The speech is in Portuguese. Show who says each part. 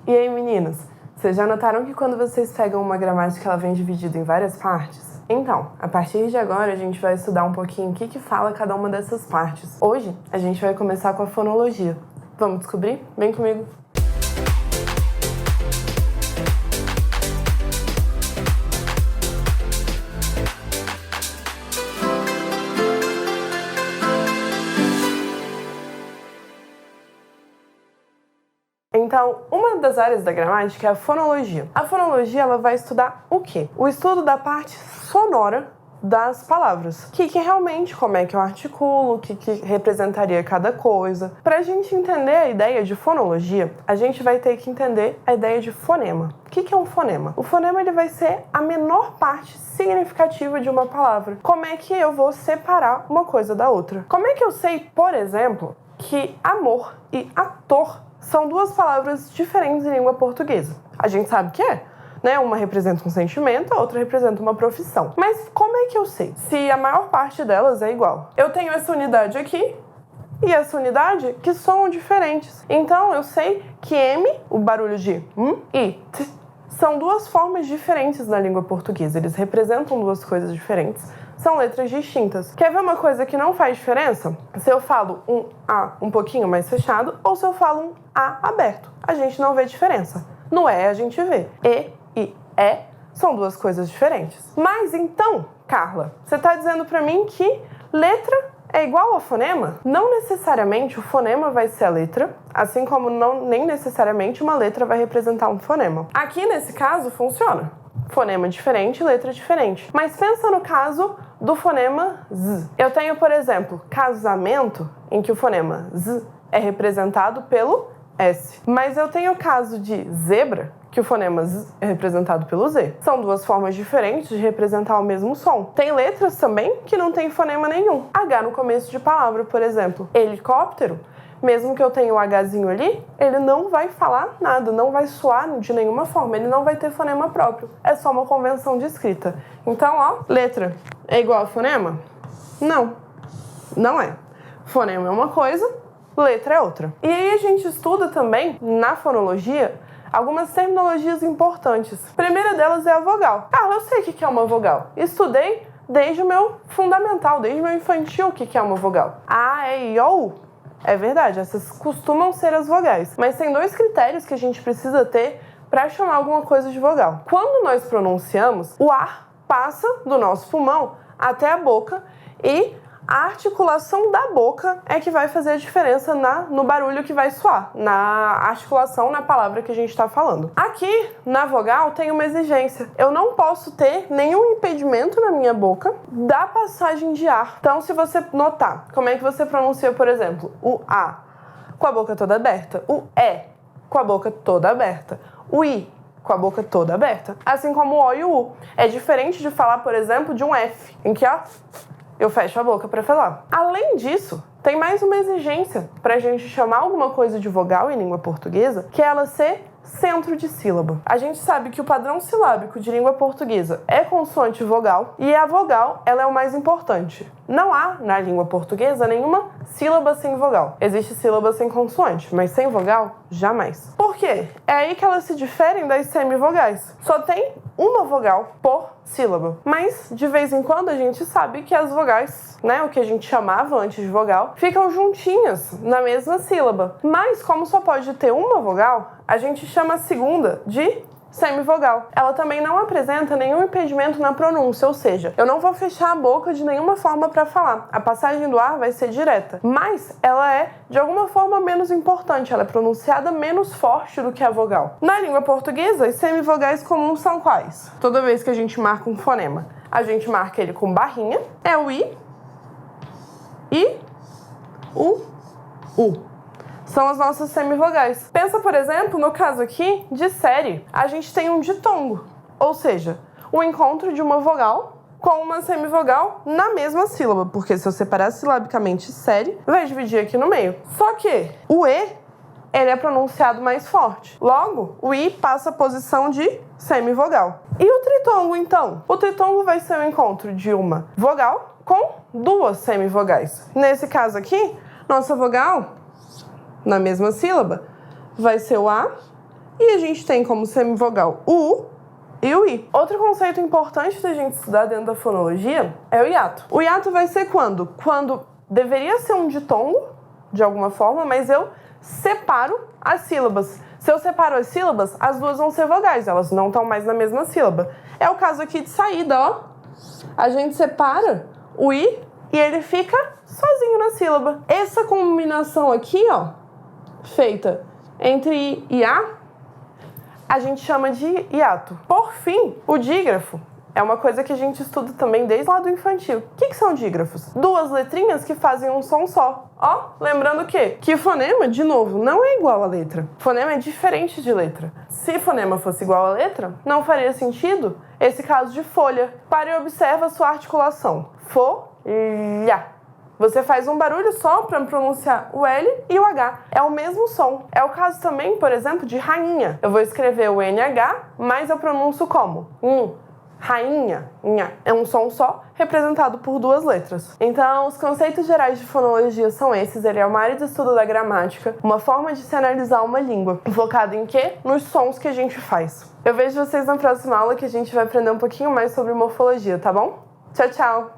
Speaker 1: E aí, meninas? Vocês já notaram que quando vocês pegam uma gramática, ela vem dividida em várias partes? Então, a partir de agora, a gente vai estudar um pouquinho o que fala cada uma dessas partes. Hoje, a gente vai começar com a fonologia. Vamos descobrir? Vem comigo! Então, uma das áreas da gramática é a fonologia. A fonologia, ela vai estudar o quê? O estudo da parte sonora das palavras. Como é que eu articulo, o que representaria cada coisa. Pra gente entender a ideia de fonologia, a gente vai ter que entender a ideia de fonema. O que é um fonema? O fonema, ele vai ser a menor parte significativa de uma palavra. Como é que eu vou separar uma coisa da outra? Como é que eu sei, por exemplo, que amor e ator são duas palavras diferentes em língua portuguesa? A gente sabe que é, né? Uma representa um sentimento, a outra representa uma profissão. Mas como é que eu sei se a maior parte delas é igual? Eu tenho essa unidade aqui e essa unidade que são diferentes. Então eu sei que M, o barulho de e T, são duas formas diferentes na língua portuguesa. Eles representam duas coisas diferentes. São letras distintas. Quer ver uma coisa que não faz diferença? Se eu falo um A um pouquinho mais fechado ou se eu falo um A aberto. A gente não vê diferença. No E a gente vê. E são duas coisas diferentes. Mas então, Carla, você está dizendo para mim que letra é igual a fonema? Não necessariamente o fonema vai ser a letra, assim como nem necessariamente uma letra vai representar um fonema. Aqui, nesse caso, funciona. Fonema diferente, letra diferente. Mas pensa no caso do fonema Z. Eu tenho, por exemplo, casamento, em que o fonema Z é representado pelo S. Mas eu tenho o caso de zebra, que o fonema Z é representado pelo Z. São duas formas diferentes de representar o mesmo som. Tem letras também que não tem fonema nenhum. H no começo de palavra, por exemplo. Helicóptero, mesmo que eu tenha o Hzinho ali, ele não vai falar nada, não vai soar de nenhuma forma, ele não vai ter fonema próprio. É só uma convenção de escrita. Então, ó, letra é igual a fonema? Não, não é. Fonema é uma coisa, letra é outra. E aí a gente estuda também, na fonologia, algumas terminologias importantes. A primeira delas é a vogal. Carla, eu sei o que é uma vogal. Estudei desde o meu fundamental, desde o meu infantil, o que é uma vogal. A, E, I, O, U. É verdade, essas costumam ser as vogais. Mas tem dois critérios que a gente precisa ter para chamar alguma coisa de vogal. Quando nós pronunciamos, o ar passa do nosso pulmão até a boca e a articulação da boca é que vai fazer a diferença no barulho que vai soar, na articulação na palavra que a gente está falando. Aqui, na vogal, tem uma exigência. Eu não posso ter nenhum impedimento na minha boca da passagem de ar. Então, se você notar, como é que você pronuncia, por exemplo, o A com a boca toda aberta, o E com a boca toda aberta, o I com a boca toda aberta, assim como o O e o U. É diferente de falar, por exemplo, de um F, em que, ó, eu fecho a boca para falar. Além disso, tem mais uma exigência para a gente chamar alguma coisa de vogal em língua portuguesa, que é ela ser centro de sílaba. A gente sabe que o padrão silábico de língua portuguesa é consoante vogal, e a vogal, ela é o mais importante. Não há, na língua portuguesa, nenhuma sílaba sem vogal. Existe sílaba sem consoante, mas sem vogal, jamais. Por quê? É aí que elas se diferem das semivogais. Só tem uma vogal por sílaba. Mas, de vez em quando, a gente sabe que as vogais, né, o que a gente chamava antes de vogal, ficam juntinhas na mesma sílaba. Mas, como só pode ter uma vogal, a gente chama a segunda de semivogal. Ela também não apresenta nenhum impedimento na pronúncia, ou seja, eu não vou fechar a boca de nenhuma forma para falar. A passagem do ar vai ser direta, mas ela é, de alguma forma, menos importante. Ela é pronunciada menos forte do que a vogal. Na língua portuguesa, as semivogais comuns são quais? Toda vez que a gente marca um fonema, a gente marca ele com barrinha. É o I, o U. São as nossas semivogais. Pensa, por exemplo, no caso aqui de série, a gente tem um ditongo, ou seja, o encontro de uma vogal com uma semivogal na mesma sílaba, porque se eu separar silabicamente série, vai dividir aqui no meio. Só que o E, ele é pronunciado mais forte. Logo, o I passa a posição de semivogal. E o tritongo, então? O tritongo vai ser o encontro de uma vogal com duas semivogais. Nesse caso aqui, nossa vogal, na mesma sílaba, vai ser o A e a gente tem como semivogal o U e o I. Outro conceito importante da gente estudar dentro da fonologia é o hiato. O hiato vai ser quando? Quando deveria ser um ditongo, de alguma forma, mas eu separo as sílabas. Se eu separo as sílabas, as duas vão ser vogais, elas não estão mais na mesma sílaba. É o caso aqui de saída, ó. A gente separa o I e ele fica sozinho na sílaba. Essa combinação aqui, ó, feita entre I e a gente chama de hiato. Por fim, o dígrafo é uma coisa que a gente estuda também desde lá do infantil. O que são dígrafos? Duas letrinhas que fazem um som só. Ó, lembrando o quê? Que fonema, de novo, não é igual a letra. Fonema é diferente de letra. Se fonema fosse igual a letra, não faria sentido esse caso de folha. Pare e observa a sua articulação. Folha. Você faz um barulho só para pronunciar o L e o H. É o mesmo som. É o caso também, por exemplo, de rainha. Eu vou escrever o NH, mas eu pronuncio como? Rainha. Nha. É um som só, representado por duas letras. Então, os conceitos gerais de fonologia são esses. Ele é uma área de estudo da gramática, uma forma de se analisar uma língua. Focado em quê? Nos sons que a gente faz. Eu vejo vocês na próxima aula, que a gente vai aprender um pouquinho mais sobre morfologia, tá bom? Tchau, tchau!